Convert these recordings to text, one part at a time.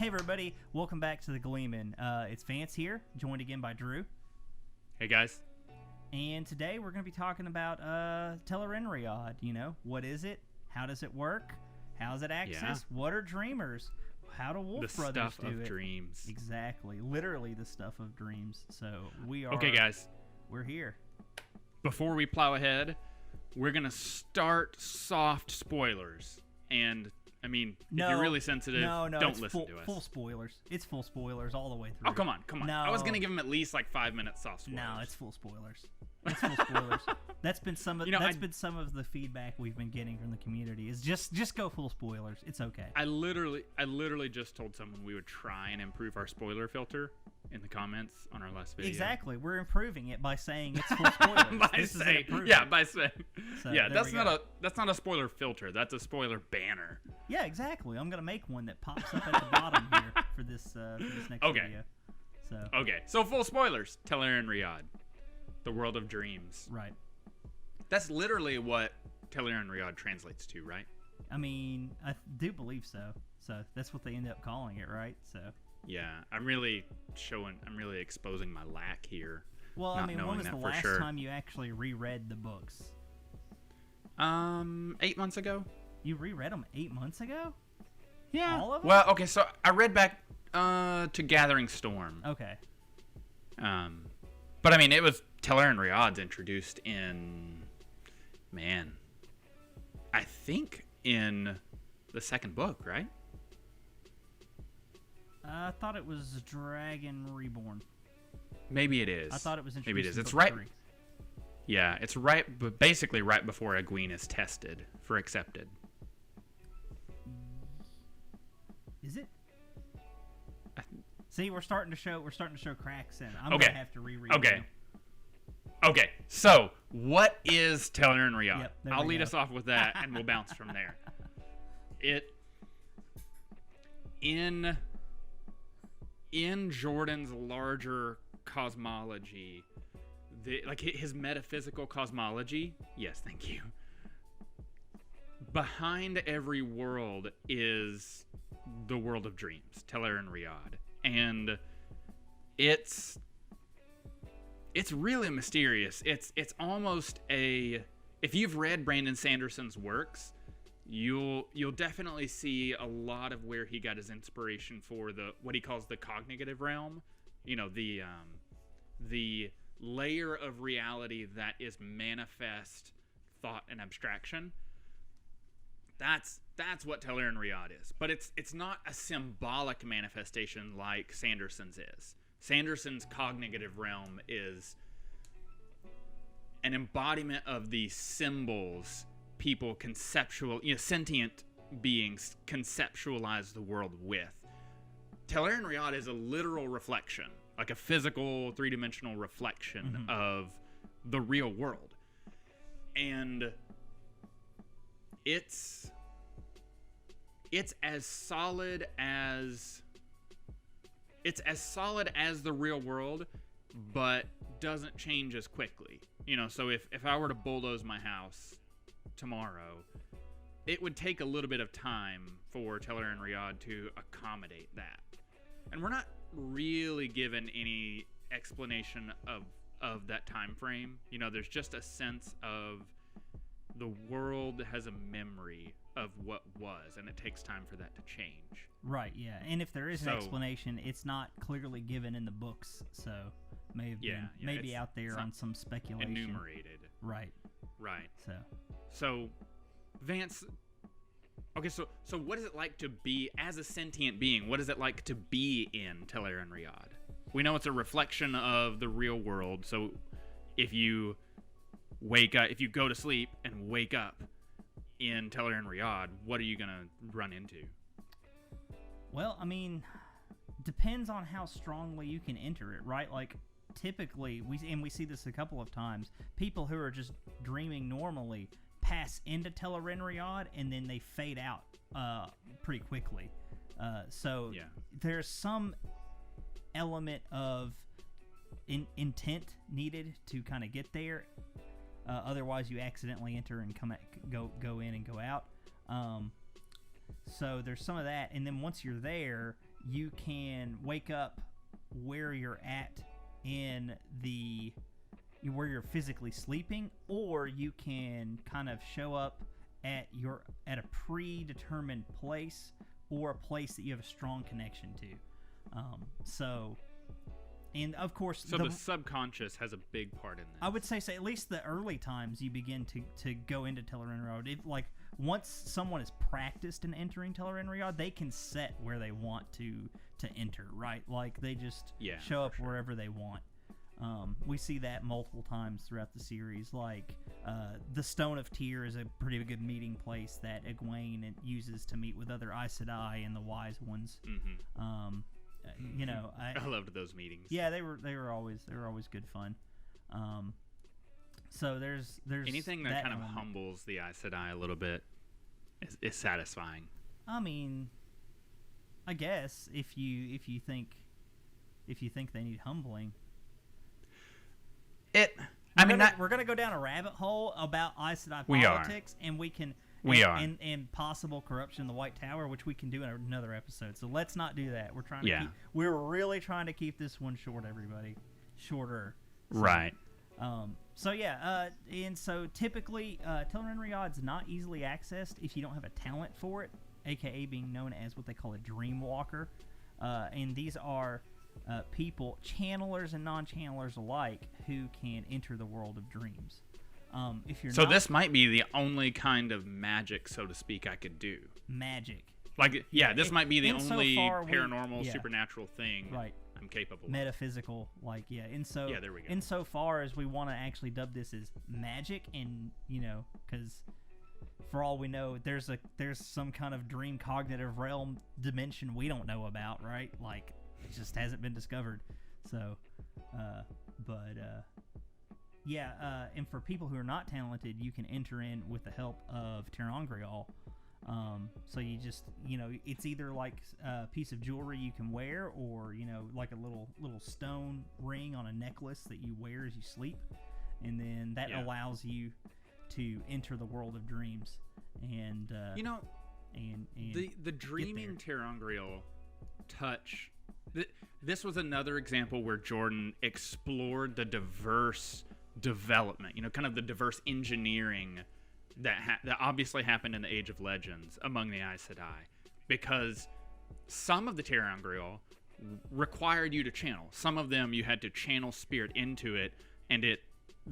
Hey everybody, welcome back to the Gleemen. It's Vance here, joined again by Drew. Hey guys. And today we're going to be talking about Tel'aran'rhiod. You know, what is it? How does it work? How's it accessed? Yeah. What are dreamers? How do wolf brothers stuff do of it? dreams. Exactly. Literally the stuff of dreams. So we are... Okay, guys. We're here. Before we plow ahead, we're going to start soft spoilers. And, I mean, if you're really sensitive, don't listen to us. Full spoilers. It's full spoilers all the way through. Oh, come on. No. I was going to give them at least like 5 minutes soft spoilers. No, it's full spoilers. It's full spoilers. That's been some of been some of the feedback we've been getting from the community. Is just go full spoilers. It's okay. I literally just told someone we would try and improve our spoiler filter in the comments on our last video. Exactly. We're improving it by saying it's full spoilers. By saying. So, yeah, that's not a spoiler filter. That's a spoiler banner. Yeah, exactly. I'm gonna make one that pops up at the bottom here for this next video. So full spoilers. Tel'aran'rhiod, the world of dreams. Right. That's literally what Tel'aran'rhiod translates to, right? I mean, I do believe so. So that's what they end up calling it, right? So. Yeah, I'm really exposing my lack here. Well, I mean, when was the last time you actually reread the books? 8 months ago. You reread them 8 months ago? Yeah. All of them? Well, okay, so I read back to Gathering Storm. Okay. But I mean, it was Tel'aran'rhiod's introduced in, I think in the second book, right? I thought it was Dragon Reborn. Maybe it is. I thought it was introduced. Maybe it is. In It's book right. 3. Yeah, it's right, but basically right before Egwene is tested for accepted. Is it? See, we're starting to show cracks in. I'm okay. gonna have to reread. Okay. Okay. So, what is Tel'aran'rhiod? Yep, I'll lead us off with that, and we'll bounce from there. In Jordan's larger cosmology, his metaphysical cosmology, yes, thank you. Behind every world is the world of dreams, Tel'aran'rhiod, and it's really mysterious. It's almost if you've read Brandon Sanderson's works, you'll definitely see a lot of where he got his inspiration for what he calls the cognitive realm. You know, the layer of reality that is manifest thought and abstraction. That's what Tel'aran'rhiod is. But it's not a symbolic manifestation like Sanderson's is. Sanderson's cognitive realm is an embodiment of the symbols people sentient beings conceptualize the world with. Tel'aran'rhiod is a literal reflection, like a physical, three-dimensional reflection of the real world. And it's as solid as the real world, but doesn't change as quickly. You know, so if I were to bulldoze my house tomorrow, it would take a little bit of time for Tel'aran'rhiod to accommodate that. And we're not really given any explanation of that time frame. You know, there's just a sense of the world has a memory of what was, and it takes time for that to change. Right, yeah. And if there is an explanation, it's not clearly given in the books, so maybe out there on some speculation. Enumerated. Right. So Vance, okay, so what is it like to be, as a sentient being, what is it like to be in Tel'aran'rhiod? We know it's a reflection of the real world, so if you go to sleep and wake up in Tel'aran'rhiod, what are you going to run into? Well, I mean, depends on how strongly you can enter it, right? Like, typically, we see this a couple of times, people who are just dreaming normally pass into Tel'aran'rhiod and then they fade out pretty quickly. There's some element of intent needed to kind of get there. Otherwise, you accidentally enter and go in and go out. So there's some of that, and then once you're there, you can wake up where you're at in where you're physically sleeping, or you can kind of show up at a predetermined place, or a place that you have a strong connection to. And of course, so the subconscious has a big part in this. I would say at least the early times you begin to go into Tel'aran'rhiod. Like once someone is practiced in entering Tel'aran'rhiod, they can set where they want to enter, right? Like they just show up wherever they want. We see that multiple times throughout the series. Like the Stone of Tyr is a pretty good meeting place that Egwene uses to meet with other Aes Sedai and the Wise Ones. Mm-hmm. I loved those meetings. Yeah, they were always good fun. So there's anything that kind of humbles the Aes Sedai a little bit is satisfying. I mean, I guess if you think they need humbling. We're gonna go down a rabbit hole about Aes Sedai politics, and and possible corruption in the White Tower, which we can do in another episode. So let's not do that. We're really trying to keep this one short, everybody. Shorter. Right. And so typically, Tel'aran'rhiod's not easily accessed if you don't have a talent for it, aka being known as what they call a dream walker. And these are people, channelers and non-channelers alike, who can enter the world of dreams. This might be the only kind of magic, so to speak, I could do. Magic. This might be the only paranormal, supernatural thing I'm capable of. Metaphysical, there we go. Insofar as we want to actually dub this as magic, and, because for all we know, there's some kind of dream cognitive realm dimension we don't know about, right? Like, it just hasn't been discovered. So, and for people who are not talented, you can enter in with the help of Tel'aran'rhiod. So you just, it's either like a piece of jewelry you can wear, or, like a little stone ring on a necklace that you wear as you sleep. And then that allows you to enter the world of dreams. And, the dreaming Tel'aran'rhiod touch. This was another example where Jordan explored the diverse development, kind of the diverse engineering that obviously happened in the Age of Legends among the Aes Sedai, because some of the Tel'aran'rhiod required you to channel. Some of them you had to channel spirit into it, and it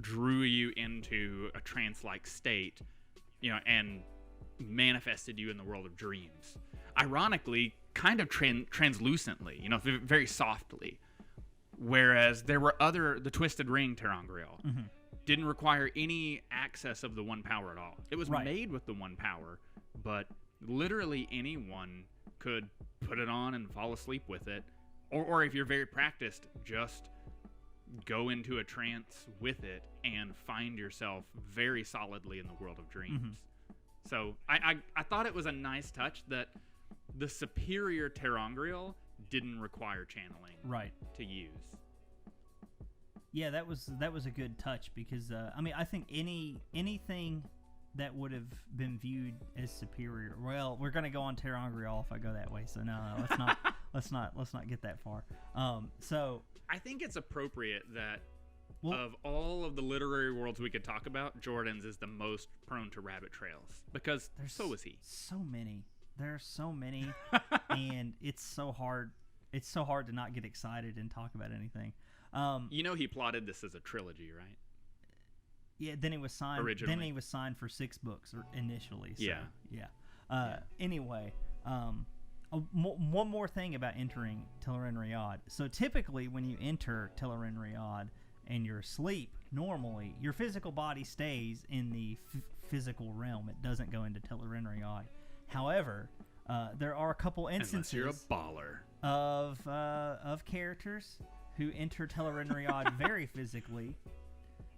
drew you into a trance-like state, and manifested you in the world of dreams. Ironically, kind of translucently, very softly. Whereas there were the Twisted Ring Tel'aran'rhiod didn't require any access of the one power at all. It was made with the one power, but literally anyone could put it on and fall asleep with it. Or if you're very practiced, just go into a trance with it and find yourself very solidly in the world of dreams. Mm-hmm. So I thought it was a nice touch that the superior Tel'aran'rhiod didn't require channeling to use. Yeah, that was a good touch, because I think anything that would have been viewed as superior. Well, we're gonna go on Tel'aran'rhiod if I go that way. So no, let's not get that far. So I think it's appropriate that of all of the literary worlds we could talk about, Jordan's is the most prone to rabbit trails, because so is he. So many. There are so many, and it's so hard. It's so hard to not get excited and talk about anything. He plotted this as a trilogy, right? Yeah. Then he was signed. Originally. Then he was signed for 6 books initially. So, yeah. Anyway, one more thing about entering Tel'aran'rhiod. So typically, when you enter Tel'aran'rhiod and you're asleep, normally your physical body stays in the physical realm. It doesn't go into Tel'aran'rhiod. However, there are a couple instances unless you're a baller of characters who enter Tel'aran'rhiod very physically.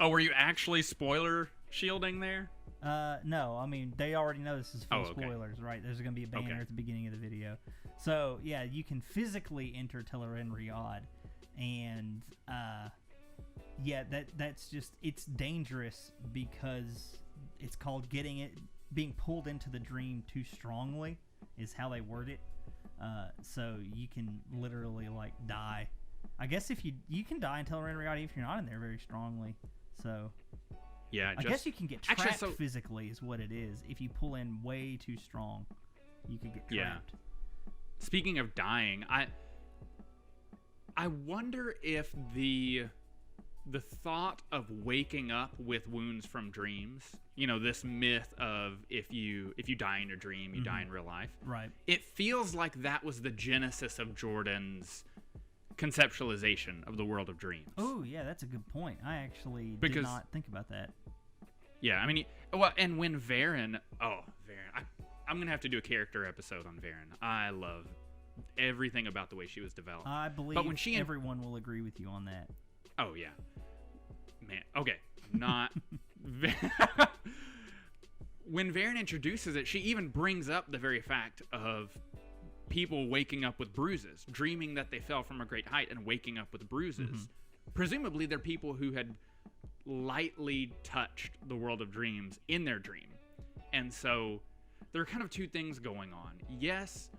Oh, were you actually spoiler shielding there? No, I mean, they already know this is full spoilers, right? There's going to be a banner at the beginning of the video. So, yeah, you can physically enter Tel'aran'rhiod, and that's just, it's dangerous because it's called being pulled into the dream too strongly, is how they word it. So you can literally like die. I guess if you can die in Tel'aran'rhiod if you're not in there very strongly. So yeah, I guess you can get trapped actually, physically is what it is. If you pull in way too strong, you could get trapped. Speaking of dying, I wonder if the thought of waking up with wounds from dreams, this myth of if you die in your dream, you die in real life. Right. It feels like that was the genesis of Jordan's conceptualization of the world of dreams. Oh, yeah, that's a good point. I actually did not think about that. Yeah, I mean, and when Varen, I'm going to have to do a character episode on Varen. I love everything about the way she was developed. I believe everyone will agree with you on that. Oh, yeah. Man, okay. Not... When Varen introduces it, she even brings up the very fact of people waking up with bruises, dreaming that they fell from a great height and waking up with bruises. Mm-hmm. Presumably, they're people who had lightly touched the world of dreams in their dream. And so there are kind of two things going on. Yes,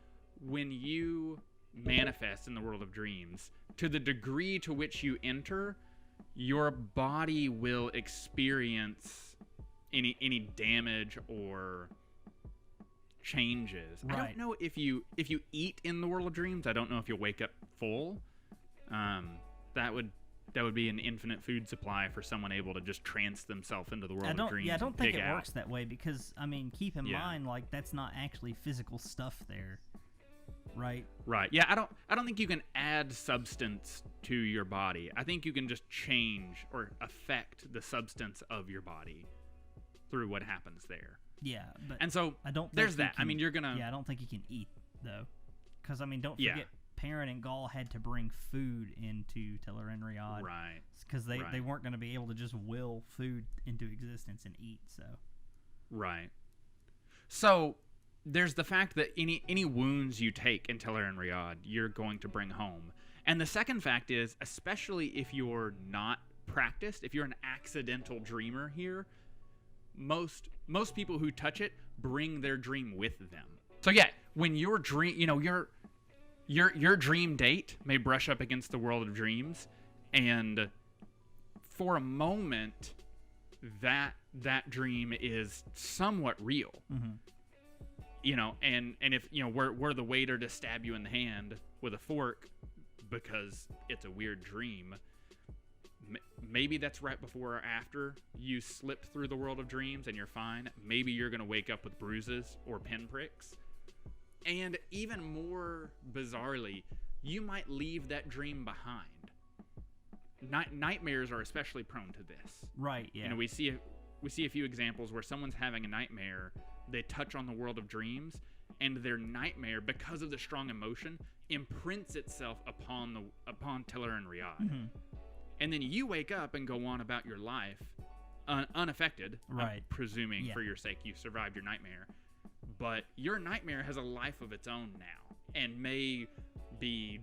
when you manifest in the world of dreams, to the degree to which you enter, your body will experience any damage or changes. Right. I don't know if you eat in the world of dreams. I don't know if you'll wake up full. That would be an infinite food supply for someone able to just trance themselves into the world of dreams. Yeah, I don't think it works that way because keep in mind that's not actually physical stuff there. Right. Right. Yeah, I don't think you can add substance to your body. I think you can just change or affect the substance of your body through what happens there. Yeah, but and so I don't. There's that. You're gonna. Yeah, I don't think you can eat though, because don't forget, Perrin and Gaul had to bring food into Tel'aran'rhiod. Right. Because they weren't going to be able to just will food into existence and eat. So. Right. So there's the fact that any wounds you take in Tel'aran'rhiod, you're going to bring home. And the second fact is, especially if you're not practiced, if you're an accidental dreamer here, most people who touch it bring their dream with them. So yeah, when your dream, your dream date may brush up against the world of dreams, and for a moment, that dream is somewhat real. Mm-hmm. And if we're the waiter to stab you in the hand with a fork because it's a weird dream. Maybe that's right before or after you slip through the world of dreams and you're fine. Maybe you're going to wake up with bruises or pinpricks. And even more bizarrely, you might leave that dream behind. Nightmares are especially prone to this. Right, yeah. We see a few examples where someone's having a nightmare, they touch on the world of dreams, and their nightmare, because of the strong emotion, imprints itself upon Tel'aran'rhiod. Mm-hmm. And then you wake up and go on about your life unaffected. Right. I'm presuming for your sake you survived your nightmare. But your nightmare has a life of its own now and may be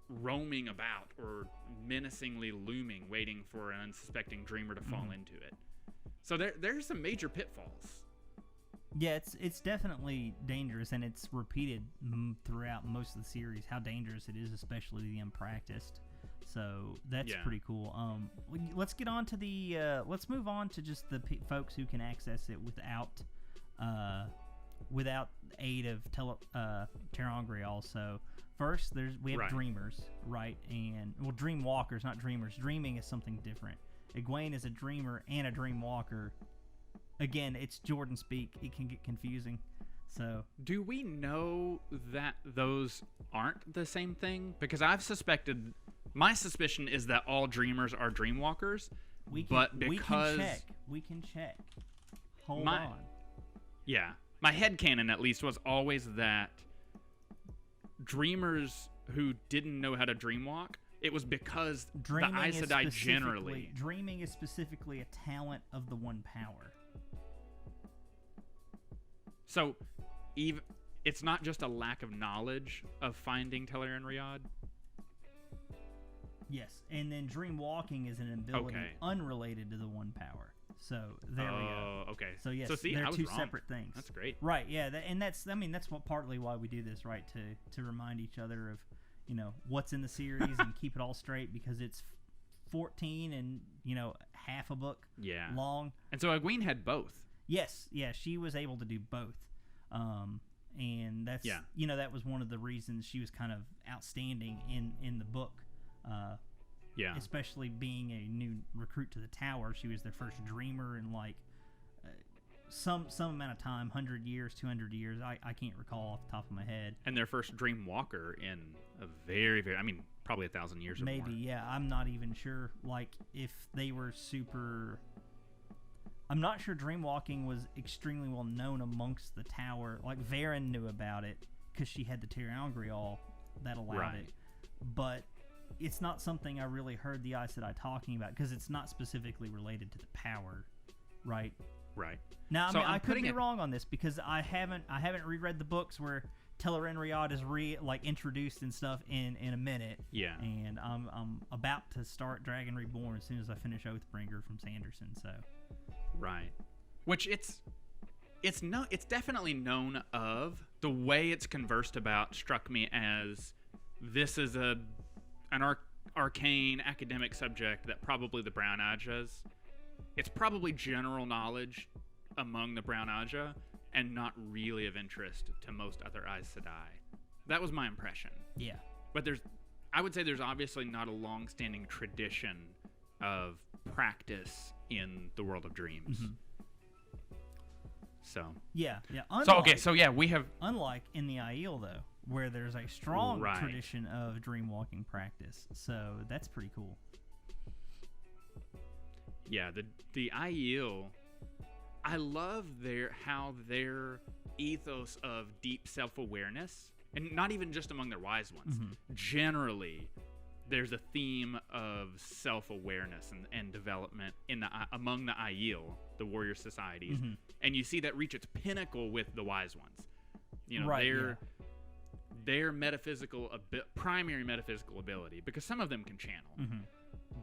roaming about or menacingly looming, waiting for an unsuspecting dreamer to fall into it. So there's some major pitfalls. Yeah, it's definitely dangerous, and it's repeated throughout most of the series how dangerous it is, especially the unpracticed. So that's pretty cool. Let's get on to let's move on to just the folks who can access it without aid of Tel'aran'rhiod. So first, we have dreamers, right? And dream walkers, not dreamers. Dreaming is something different. Egwene is a dreamer and a dream walker. Again, it's Jordan speak. It can get confusing. So, do we know that those aren't the same thing? Because my suspicion is that all dreamers are dreamwalkers. We can check. Hold on. Yeah. My headcanon, at least, was always that dreamers who didn't know how to dreamwalk, it was because the Aes Sedai generally... Dreaming is specifically a talent of the One Power. So, it's not just a lack of knowledge of finding Tel'aran'rhiod? Yes, and then dream walking is an ability unrelated to the One Power. So there we go. Oh, okay. So yes, so see, they're I was two wrong. separate things. That's great. Right. Yeah. And that's what partly why we do this, right? To remind each other of, what's in the series and keep it all straight, because it's 14 and half a book long. And so Egwene had both. Yes. Yeah. She was able to do both. And that's that was one of the reasons she was kind of outstanding in the book. Especially being a new recruit to the tower, she was their first dreamer in some amount of time, 100 years, 200 years. I can't recall off the top of my head. And their first dream walker in a very, very, probably 1,000 years or more. Maybe, yeah. I'm not even sure. If they were super. I'm not sure dreamwalking was extremely well known amongst the tower. Varen knew about it because she had the Tel'aran'rhiod that allowed it. But it's not something I really heard the Aes Sedai talking about, because it's not specifically related to the power, right? Right. Now, I could be wrong on this, because I haven't reread the books where Tel'aran'rhiod is introduced and stuff in a minute. Yeah. And I'm about to start Dragon Reborn as soon as I finish Oathbringer from Sanderson. So. Right. Which it's definitely known of. The way it's conversed about struck me as this is an arcane academic subject that probably the Brown Ajas. It's probably general knowledge among the Brown Aja and not really of interest to most other Aes Sedai. That was my impression. Yeah. But I would say there's obviously not a long-standing tradition of practice in the world of dreams. Mm-hmm. So. Yeah. We have. Unlike in the Aiel, though, where there's a strong tradition of dreamwalking practice. So that's pretty cool. Yeah, the Aiel, I love how their ethos of deep self-awareness, and not even just among their wise ones, generally, there's a theme of self-awareness and development among the Aiel, the warrior societies, and you see that reach its pinnacle with the wise ones. Their metaphysical primary metaphysical ability, because some of them can channel,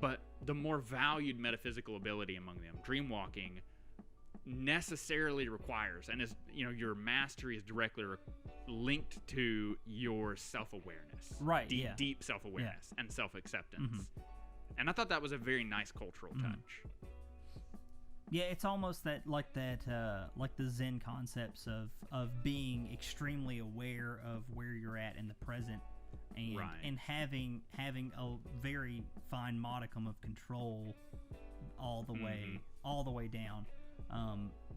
but the more valued metaphysical ability among them, dreamwalking, necessarily requires, and is your mastery is directly linked to your self-awareness, deep self-awareness and self-acceptance. And I thought that was a very nice cultural touch. Yeah, it's almost like the Zen concepts of being extremely aware of where you're at in the present, and having a very fine modicum of control all the way down,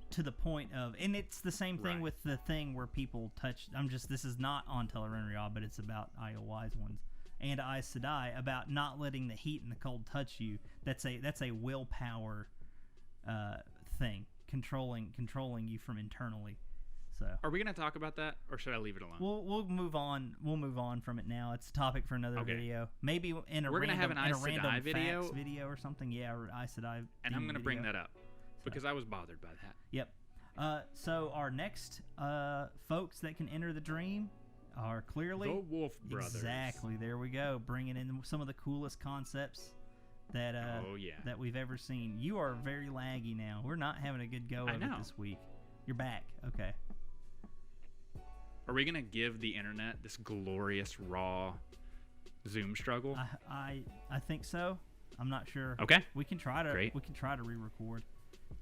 to the point of, and it's the same thing with the thing where people touch. This is not on Tel'aran'rhiod, but it's about Aiel Wise Ones and Aes Sedai, about not letting the heat and the cold touch you. That's a willpower thing, controlling you from internally. So, are we going to talk about that, or should I leave it alone? We'll move on. We'll move on from it now. It's a topic for another video. Maybe we're going to have an Aes Sedai video or something. Yeah, or Aes Sedai. And I'm going to bring that up because I was bothered by that. Yep. So our next folks that can enter the dream are clearly the Wolf Brothers. Exactly. There we go. Bringing in some of the coolest concepts that that we've ever seen. You are very laggy now. We're not having a good go of it this week. You're back. Okay. Are we gonna give the internet this glorious raw Zoom struggle? I think so. I'm not sure. Okay. We can try to re-record.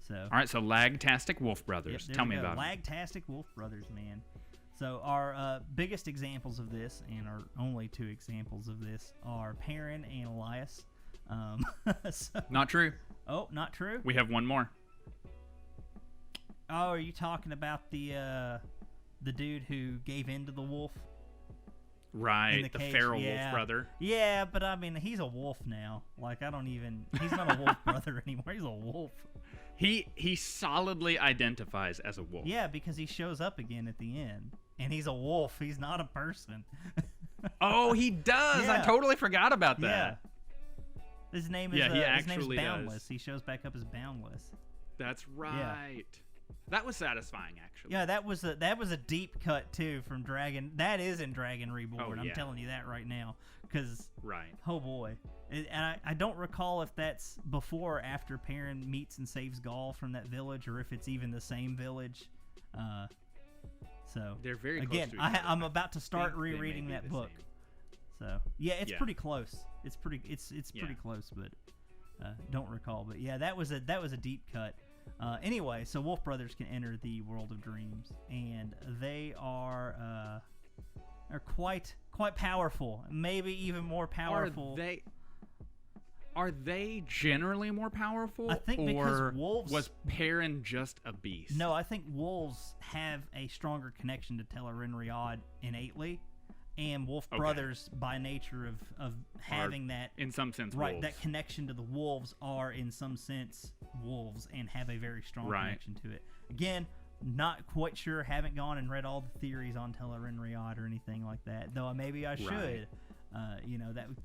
So. All right. So Lagtastic Wolf Brothers. Tell me about it. Lagtastic Wolf Brothers, man. So our biggest examples of this, and our only two examples of this, are Perrin and Elias. Not true. Oh, not true? We have one more. Oh, are you talking about the dude who gave in to the wolf? Right, the feral wolf brother. Yeah, but I mean, he's a wolf now. He's not a wolf brother anymore. He's a wolf. He solidly identifies as a wolf. Yeah, because he shows up again at the end, and he's a wolf. He's not a person. Oh, he does. Yeah. I totally forgot about that. Yeah. His name is Boundless. He shows back up as Boundless. That's right. That was satisfying, actually. Yeah, that was a deep cut too from Dragon. That is in Dragon Reborn. Oh, yeah. I'm telling you that right now, because Right. oh boy, and I don't recall if that's before or after Perrin meets and saves Gaul from that village, or if it's even the same village. So They're very close again, to each other. I'm about to start They may rereading be that the book. same. So yeah, it's Yeah. pretty close. It's pretty close, but don't recall. But yeah, that was a deep cut. Anyway, so Wolf Brothers can enter the world of dreams, and they are quite powerful. Maybe even more powerful. Are they generally more powerful? I think because wolves was Perrin just a beast? No, I think wolves have a stronger connection to Tel'aran'rhiod innately, and Wolf Brothers, by nature of having that, in some sense, right, wolves. that connection to the wolves, are in some sense wolves and have a very strong connection to it. Again, not quite sure. Haven't gone and read all the theories on Tel'aran'rhiod or anything like that. Though maybe I should. Right.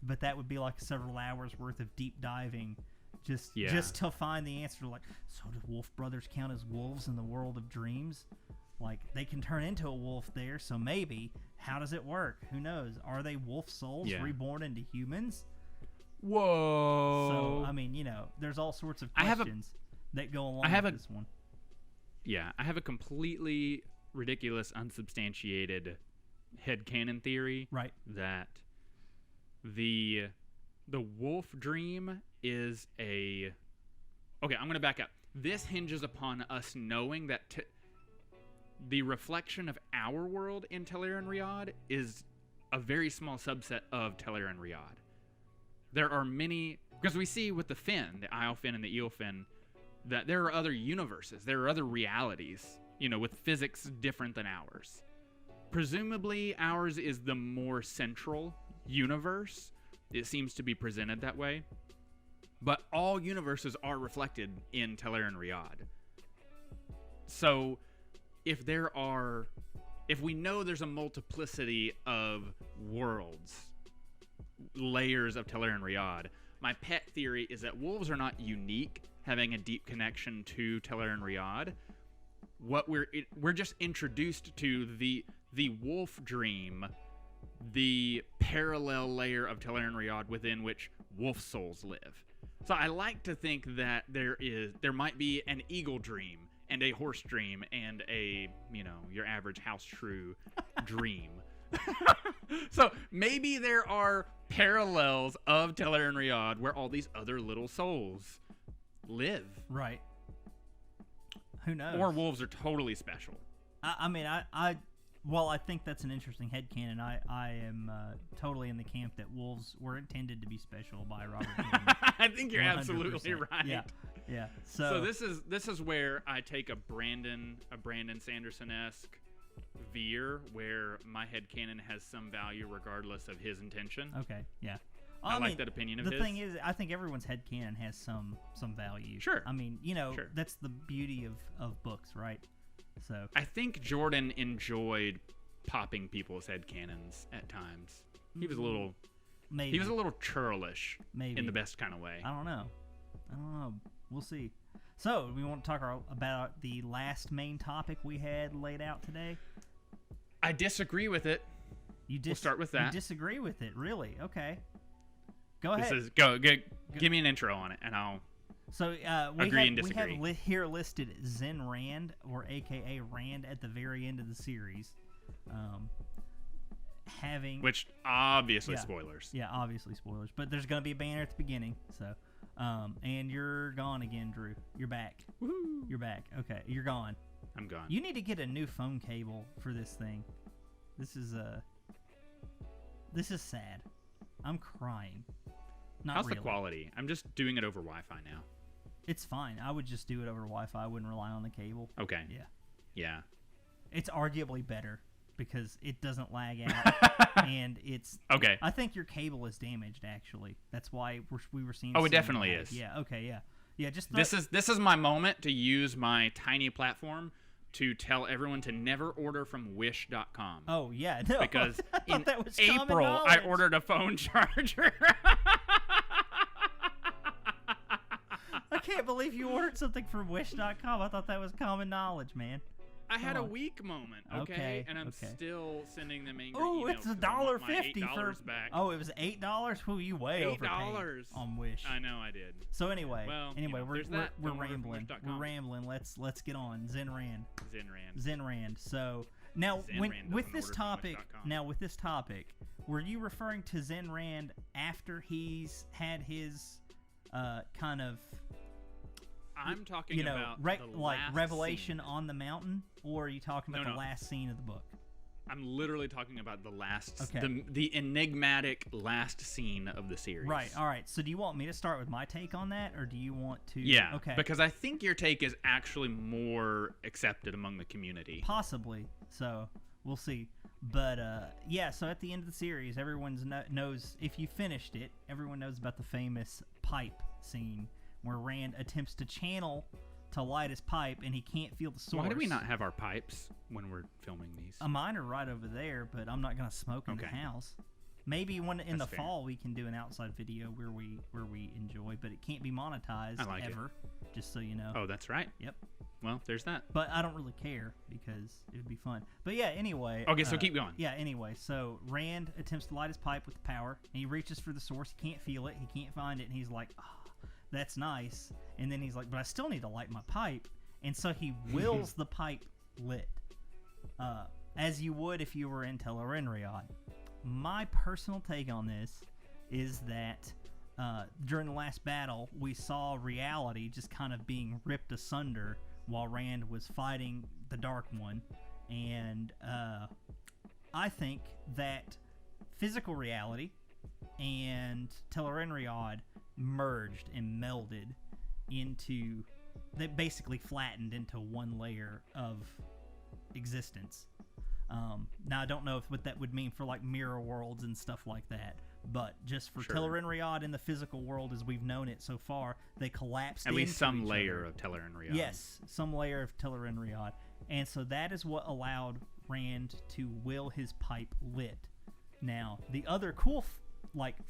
But that would be like several hours worth of deep diving, just to find the answer. Like, so do Wolf Brothers count as wolves in the world of dreams? Like, they can turn into a wolf there, so maybe. How does it work? Who knows? Are they wolf souls reborn into humans? Whoa. So, I mean, there's all sorts of questions that go along with this one. Yeah, I have a completely ridiculous, unsubstantiated headcanon theory. Right. That the wolf dream is a... Okay, I'm going to back up. This hinges upon us knowing that the reflection of our world in Tel'aran'rhiod is a very small subset of Tel'aran'rhiod. There are many... Because we see with the Fin, the Isle Fin and the Eel Fin, that there are other universes, there are other realities, with physics different than ours. Presumably, ours is the more central universe. It seems to be presented that way. But all universes are reflected in Tel'aran'rhiod. So, if we know there's a multiplicity of worlds, layers of Tel'aran'rhiod, my pet theory is that wolves are not unique, having a deep connection to Tel'aran'rhiod. What we're just introduced to the wolf dream, the parallel layer of Tel'aran'rhiod within which wolf souls live. So I like to think that there might be an eagle dream and a horse dream and a, your average house shrew dream. So maybe there are parallels of Tel'aran'rhiod where all these other little souls live. Right. Who knows? Or wolves are totally special. I think that's an interesting headcanon. I am totally in the camp that wolves were intended to be special by Robert King. I think you're 100%. absolutely right. Yeah. So this is where I take a Brandon Sanderson-esque veer, where my headcanon has some value regardless of his intention. Okay. Yeah. I like that opinion of his. The thing is, I think everyone's headcanon has some value. Sure. I mean, Sure. That's the beauty of books, right? So I think Jordan enjoyed popping people's headcanons at times. He was a little churlish, maybe, in the best kind of way. I don't know. We'll see. So we want to talk about the last main topic we had laid out today. I disagree with it. We'll start with that. You disagree with it, really? Okay. Go ahead. Give me an intro on it, and I'll. So agree and disagree. We have here listed Zen Rand, or AKA Rand, at the very end of the series. Which obviously spoilers. Yeah, obviously spoilers. But there's going to be a banner at the beginning. So, and you're gone again, Drew. You're back. Woo-hoo. You're back. Okay, you're gone. I'm gone. You need to get a new phone cable for this thing. This is sad. I'm crying. How's really. The quality? I'm just doing it over Wi-Fi now. It's fine. I would just do it over Wi-Fi. I wouldn't rely on the cable. Okay. Yeah. It's arguably better because it doesn't lag out, and it's okay. I think your cable is damaged. Actually, that's why we were seeing. Oh, it definitely is. Yeah. Okay. Yeah. Just this is my moment to use my tiny platform to tell everyone to never order from Wish.com. Oh yeah, no. Because in that was April I ordered a phone charger. can't believe you ordered something from Wish.com. I thought that was common knowledge, man. I had a weak moment, okay? And I'm still sending them angry emails. Oh, it's $1.50 for back. Oh, it was $8. Who you way overpaid on Wish. I know I did. So anyway, we're rambling. Wish.com. We're rambling. Let's get on Zenrand. Zenrand. So now Zenrand with this topic, were you referring to Zenrand after he's had his kind of I'm talking about the last revelation scene. on the mountain, or are you talking about the last scene of the book? I'm literally talking about the last, Okay. the enigmatic last scene of the series. Right. All right. So do you want me to start with my take on that, or do you want to? Yeah. Okay. Because I think your take is actually more accepted among the community. Possibly. So we'll see. But yeah. So at the end of the series, everyone knows. If you finished it, everyone knows about the famous pipe scene where Rand attempts to channel to light his pipe, and he can't feel the source. Why do we not have our pipes when we're filming these? Mine are right over there, but I'm not gonna smoke in the house. Maybe in the fall we can do an outside video where we enjoy, but it can't be monetized ever. Just so you know. Oh, that's right. Yep. Well, there's that. But I don't really care because it would be fun. But yeah, anyway. Okay, so keep going. Yeah, anyway. So Rand attempts to light his pipe with the power, and he reaches for the source. He can't feel it. He can't find it, and he's like, oh, that's nice. And then he's like, but I still need to light my pipe. And so he wills the pipe lit, as you would if you were in Tel'aran'rhiod. My personal take on this is that during the last battle, we saw reality just kind of being ripped asunder while Rand was fighting the Dark One. And I think that physical reality and Tel'aran'rhiod merged and melded into, they basically flattened into one layer of existence. Now I don't know what that would mean for like mirror worlds and stuff like that, but just for Tel'aran'rhiod in the physical world as we've known it so far, they collapsed at least some each layer other. of Tel'aran'rhiod. Yes, some layer of Tel'aran'rhiod, and so that is what allowed Rand to will his pipe lit. Now the other cool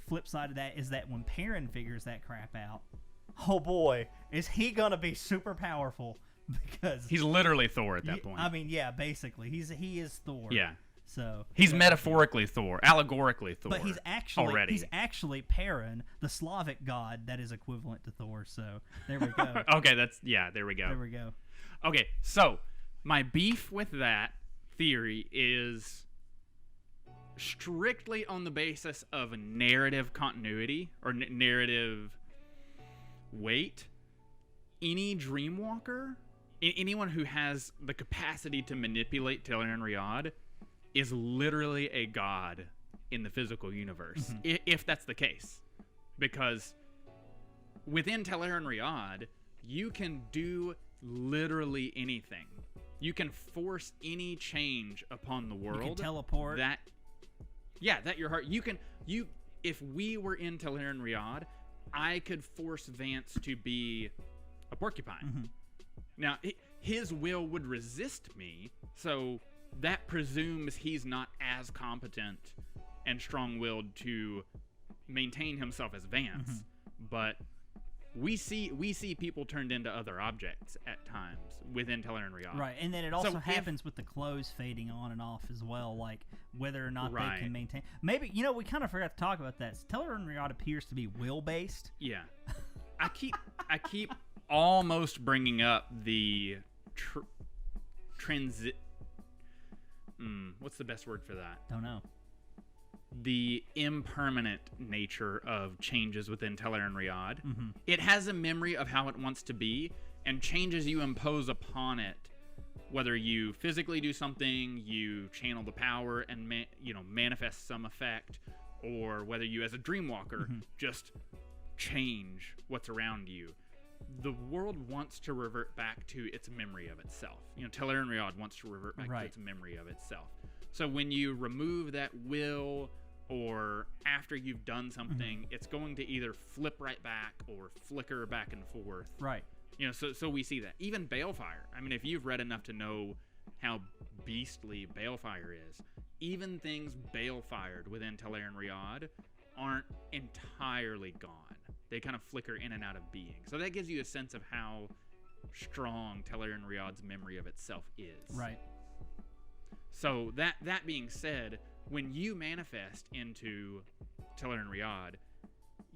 flip side of that is that when Perrin figures that crap out, oh boy, is he gonna be super powerful, because he's literally Thor at that point. I mean, yeah, basically he is Thor. Yeah. So he's metaphorically Thor, allegorically Thor. But he's actually Perrin, the Slavic god that is equivalent to Thor. So there we go. Okay, there we go. There we go. Okay, so my beef with that theory is strictly on the basis of narrative continuity or narrative weight. Any Dreamwalker, anyone who has the capacity to manipulate Tel'aran'rhiod is literally a god in the physical universe, if that's the case. Because within Tel'aran'rhiod, you can do literally anything. You can force any change upon the world. You can teleport. That your heart. If we were in Tel'aran'rhiod, I could force Vance to be a porcupine. Now, his will would resist me, so that presumes he's not as competent and strong-willed to maintain himself as Vance. But we see people turned into other objects at times within Tel'aran'rhiod. Right, and then it also happens with the clothes fading on and off as well, like whether or not they can maintain. Maybe, we kind of forgot to talk about that. Tel'aran'rhiod appears to be will-based. Yeah. I keep almost bringing up the transit. What's the best word for that? Don't know. The impermanent nature of changes within Tel'aran'rhiod. It has a memory of how it wants to be, and changes you impose upon it, whether you physically do something, you channel the power and manifest some effect, or whether you as a Dreamwalker just change what's around you. The world wants to revert back to its memory of itself. Tel'aran'rhiod wants to revert back to its memory of itself. So when you remove that will, or after you've done something, it's going to either flip right back or flicker back and forth. Right. So we see that. Even Balefire. I mean, if you've read enough to know how beastly Balefire is, even things Balefired within Tel'aran'rhiod aren't entirely gone. They kind of flicker in and out of being. So that gives you a sense of how strong Tel'aran'rhiod's memory of itself is. Right. So that being said, when you manifest into Tel'aran'rhiod,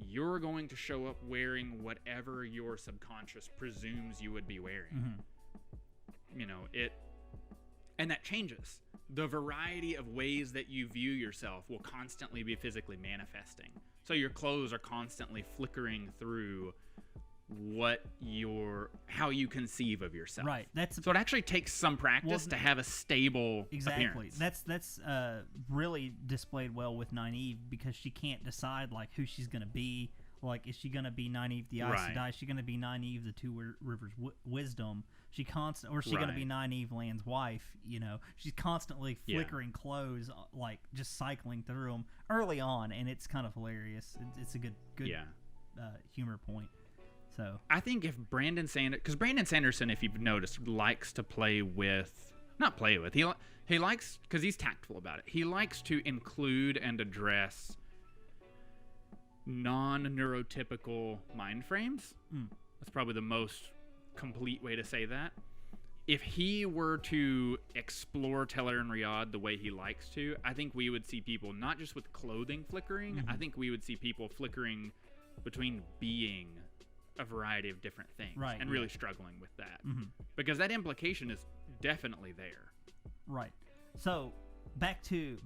you're going to show up wearing whatever your subconscious presumes you would be wearing. You know, and that changes. The variety of ways that you view yourself will constantly be physically manifesting. So your clothes are constantly flickering through how you conceive of yourself. Right. So it actually takes some practice to have a stable appearance. That's really displayed well with Nynaeve, because she can't decide like who she's gonna be. Like, is she gonna be Nynaeve the Aes Sedai? Is she gonna be Nynaeve the Two Rivers Wisdom? Or is she gonna be Nynaeve Land's wife? You know, she's constantly flickering clothes, like just cycling through them early on, and it's kind of hilarious. It's a good humor point. So I think if Brandon Sanderson, if you've noticed, likes to he likes, because he's tactful about it, he likes to include and address non-neurotypical mind frames. That's probably the most complete way to say that. If he were to explore Tel'aran'rhiod the way he likes to, I think we would see people not just with clothing flickering, I think we would see people flickering between being a variety of different things, and really struggling with that, because that implication is definitely there. Right. So back to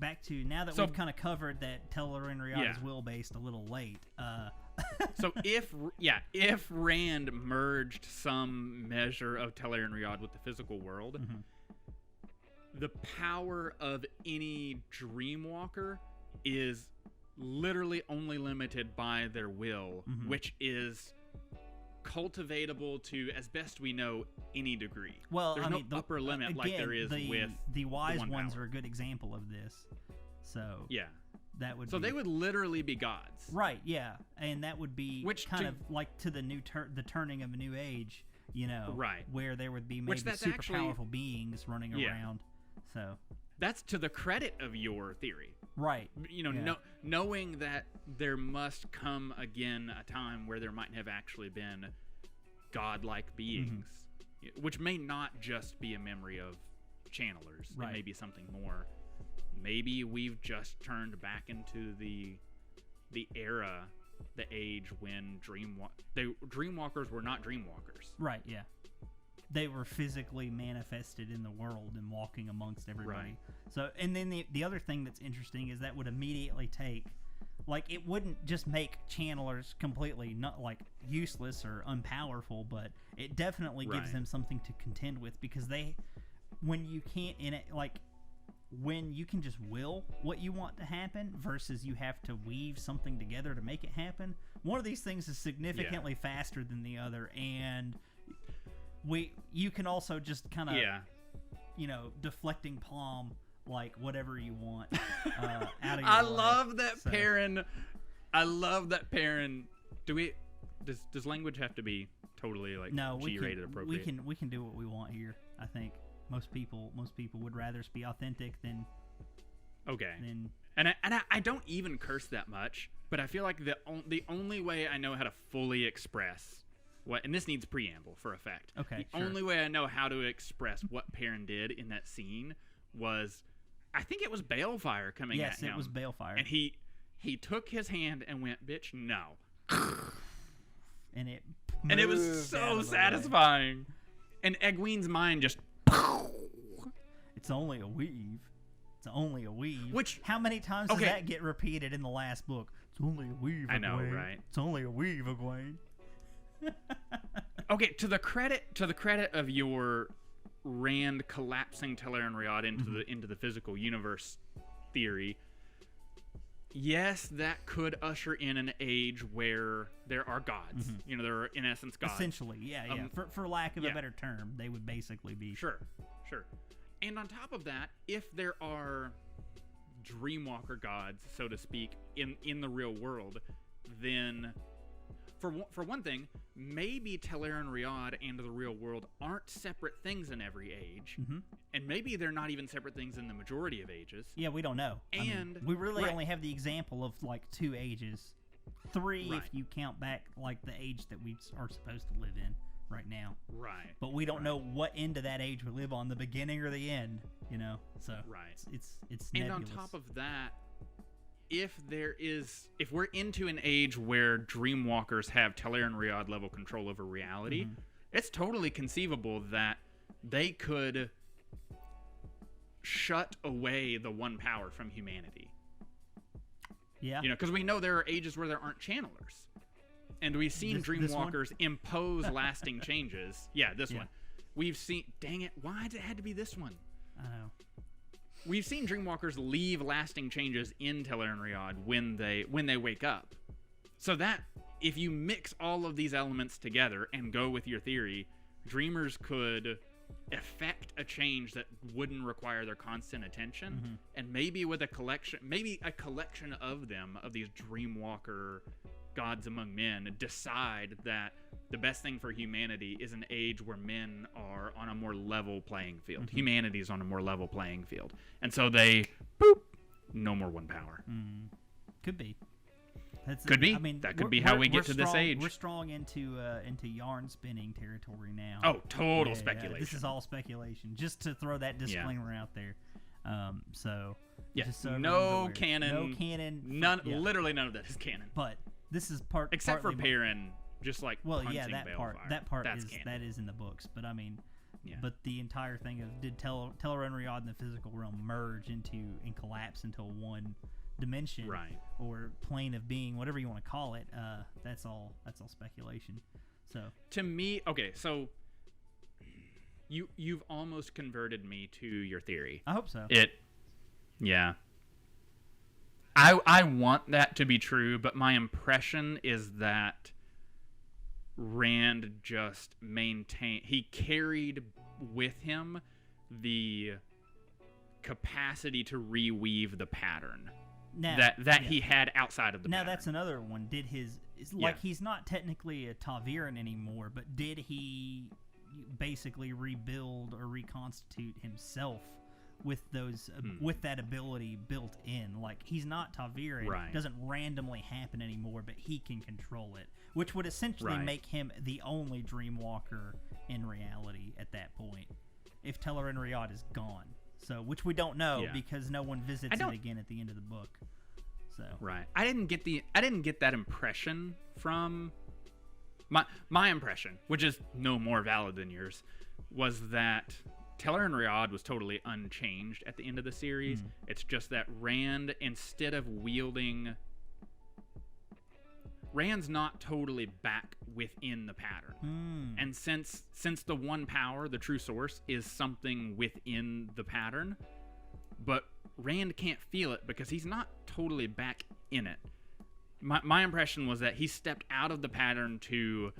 now that we've kind of covered that Tel'aran'rhiod is will-based a little late. So if Rand merged some measure of Tel'aran'rhiod with the physical world, the power of any Dreamwalker is literally only limited by their will, which is cultivatable to, as best we know, any degree. Well, there's no upper limit again, like there is with the wise ones power. are a good example of this. So that would they would literally be gods, right? Yeah, and that would be of like to the the turning of a new age, you know, right? Where there would be maybe super powerful beings running around. So that's to the credit of your theory. Right. You know, knowing that there must come again a time where there might have actually been godlike beings, which may not just be a memory of channelers. It may be something more. Maybe we've just turned back into the era, the age when Dreamwalkers were not Dreamwalkers. Right, yeah. They were physically manifested in the world and walking amongst everybody. Right. So, and then the other thing that's interesting is that would immediately take, like, it wouldn't just make channelers completely not like useless or unpowerful, but it definitely gives them something to contend with, because when you can just will what you want to happen versus you have to weave something together to make it happen. One of these things is significantly faster than the other, and you can also just kind of deflecting palm like whatever you want out of your life. Love that Perrin. I love that Perrin. Does language have to be totally like G-rated appropriate? We can do what we want here. I think most people would rather us be authentic than and I don't even curse that much, but I feel like the only way I know how to fully express and this needs preamble for effect. Okay, the only way I know how to express what Perrin did in that scene was, I think it was Balefire coming at him. Yes, it was Balefire. And he took his hand and went, "Bitch, no." And it was so satisfying. And Egwene's mind just... It's only a weave. It's only a weave. Which... How many times does that get repeated in the last book? It's only a weave, Egwene. I know, right? It's only a weave, Egwene. Okay, to the credit of your Rand collapsing Tel'aran'rhiod into the physical universe theory, yes, that could usher in an age where there are gods. You know, there are in essence gods. Essentially, yeah. For lack of a better term, they would basically be. Sure. And on top of that, if there are Dreamwalker gods, so to speak, in the real world, then for one thing, maybe Tel'aran'rhiod and the real world aren't separate things in every age, and maybe they're not even separate things in the majority of ages. Yeah, we don't know. And we really only have the example of like 2 ages 3 Right. if you count back like the age that we are supposed to live in right now. Right. But we don't know what end of that age we live on, the beginning or the end, you know? So Right. it's And nebulous. on top of that, if we're into an age where Dreamwalkers have Tel'aran'rhiod level control over reality, it's totally conceivable that they could shut away the one power from humanity. Yeah. You know, because we know there are ages where there aren't channelers. And we've seen This one? Dreamwalkers impose lasting changes. Yeah, this Yeah. one. We've seen... Dang it, why did it have to be this one? I know. We've seen Dreamwalkers leave lasting changes in Tel'aran'rhiod when they wake up. So that, if you mix all of these elements together and go with your theory, Dreamers could effect a change that wouldn't require their constant attention, and maybe with a collection of them, of these Dreamwalker gods among men, decide that the best thing for humanity is an age where men are on a more level playing field. Humanity is on a more level playing field. And so they, boop, no more one power. Could be. Could be. I mean, That could be how we get to this strong, age. We're strong into yarn spinning territory now. Oh, total Yeah, speculation. this is all speculation. Just to throw that disclaimer out there. So Yeah, just so no everyone's aware. canon. No canon. None. Yeah. Literally none of that is canon. But this is Except for partly Perrin, just like Well, punching yeah, that part. Balefire. That part That's is canon. that is in the books. But I mean, Yeah. but the entire thing of did Tel'aran'rhiod and the physical realm merge into and collapse into one dimension, Right. or plane of being, whatever you want to call it. That's all speculation. So To me, okay, so you've almost converted me to your theory. I hope so. Yeah. I want that to be true, but my impression is that Rand just he carried with him the capacity to reweave the pattern Now, that he had outside of the now pattern. that's another one. Did he's not technically a Ta'viran anymore, but did he basically rebuild or reconstitute himself with those with that ability built in? Like, he's not Ta'viran. Right. It doesn't randomly happen anymore, but he can control it, which would essentially Right. make him the only Dreamwalker in reality at that point, if Tel'aran'rhiod is gone. So, which we don't know Yeah. because no one visits it again at the end of the book. So Right. I didn't get that impression from my impression, which is no more valid than yours, was that Tel'aran'rhiod was totally unchanged at the end of the series. It's just that Rand, instead of wielding, Rand's not totally back within the pattern. And since the one power, the true source, is something within the pattern, but Rand can't feel it because he's not totally back in it. My impression was that he stepped out of the pattern to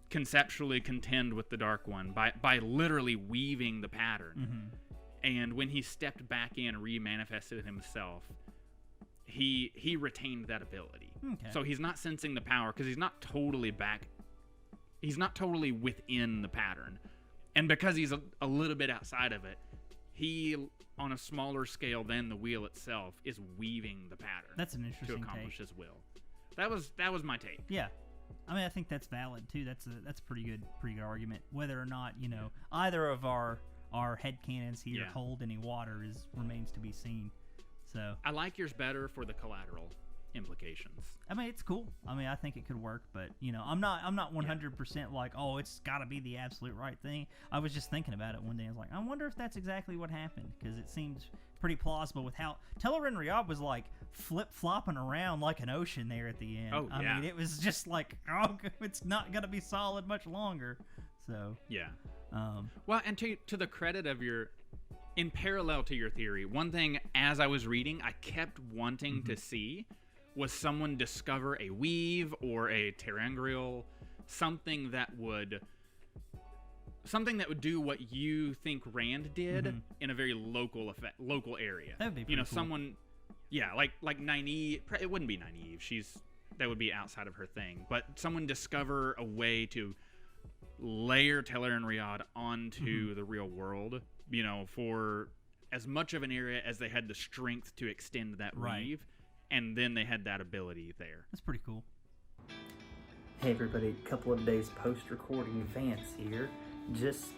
conceptually contend with the Dark One by literally weaving the pattern. And when he stepped back in, remanifested himself, he retained that ability. Okay. So he's not sensing the power because he's not totally back. He's not totally within the pattern. And because he's a little bit outside of it, he, on a smaller scale than the wheel itself, is weaving the pattern. That's an interesting to accomplish take. his will. That was my take. Yeah, I mean, I think that's valid too. That's a pretty good argument. Whether or not either of our headcanons here Yeah. hold any water remains to be seen. So I like yours better for the collateral implications. I mean, it's cool. I mean, I think it could work, but I'm not 100% like, oh, it's got to be the absolute right thing. I was just thinking about it one day. I was like, I wonder if that's exactly what happened, because it seems pretty plausible with how Tel'aran'rhiod was like flip-flopping around like an ocean there at the end. Oh, I yeah. mean, it was just like, oh, it's not gonna be solid much longer. So Yeah. Well, and to the credit of in parallel to your theory, one thing as I was reading, I kept wanting to see was someone discover a weave or a ter'angreal, something that would do what you think Rand did in a very local area. That would be pretty cool. Someone, yeah, like Nynaeve. It wouldn't be Nynaeve. That would be outside of her thing. But someone discover a way to layer Tel'aran'rhiod onto the real world, for as much of an area as they had the strength to extend that Right. weave, and then they had that ability there. That's pretty cool. Hey everybody, a couple of days post-recording advance here. Just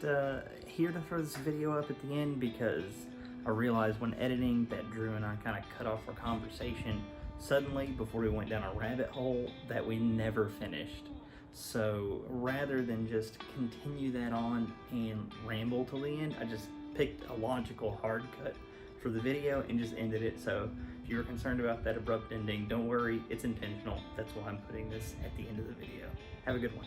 here to throw this video up at the end because I realized when editing that Drew and I kind of cut off our conversation suddenly before we went down a rabbit hole that we never finished. So rather than just continue that on and ramble till the end, I just picked a logical hard cut for the video and just ended it. So if you were concerned about that abrupt ending, don't worry, it's intentional. That's why I'm putting this at the end of the video. Have a good one.